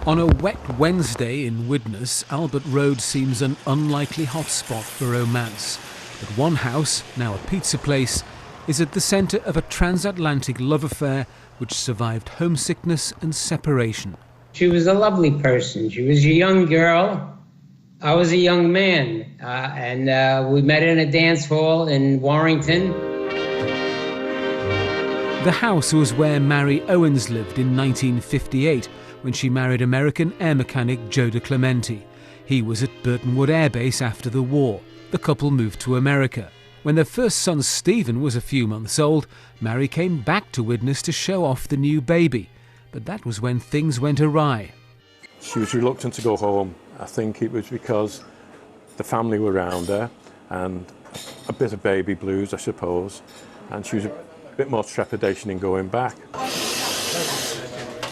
On a wet Wednesday in Widnes, Albert Road seems an unlikely hotspot for romance. But one house, now a pizza place, is at the centre of a transatlantic love affair which survived homesickness and separation. She was a lovely person. She was a young girl. I was a young man. And we met in a dance hall in Warrington. The house was where Mary Owens lived in 1958 when she married American air mechanic Joe DeClemente. He was at Burton Wood Air Base after the war. The couple moved to America. When their first son Stephen was a few months old, Mary came back to Widnes to show off the new baby. But that was when things went awry. She was reluctant to go home. I think it was because the family were around her and a bit of baby blues, I suppose, and she was a bit more trepidation in going back.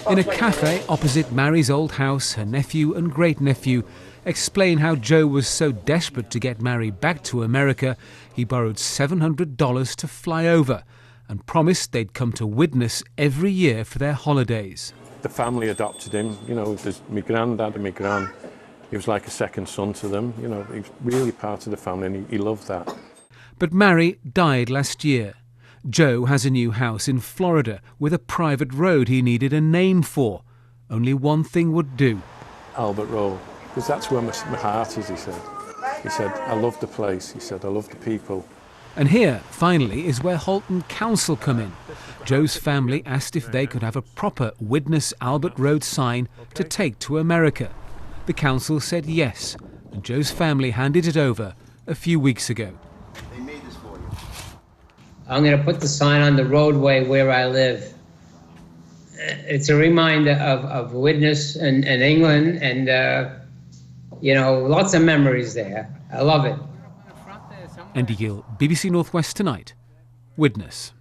In a cafe opposite Mary's old house, her nephew and great-nephew explain how Joe was so desperate to get Mary back to America, he borrowed $700 to fly over and promised they'd come to Widnes every year for their holidays. The family adopted him, you know, there's my granddad and my gran. He was like a second son to them, you know, he was really part of the family and he loved that. But Mary died last year. Joe has a new house in Florida with a private road he needed a name for. Only one thing would do. Albert Road, because that's where my heart is, he said. He said, I love the place, he said, I love the people. And here, finally, is where Halton Council come in. Joe's family asked if they could have a proper Widnes Albert Road sign to take to America. The council said yes, and Joe's family handed it over a few weeks ago. I'm going to put the sign on the roadway where I live. It's a reminder of Widnes and England and, you know, lots of memories there. I love it. Andy Gill, BBC North West Tonight, Widnes.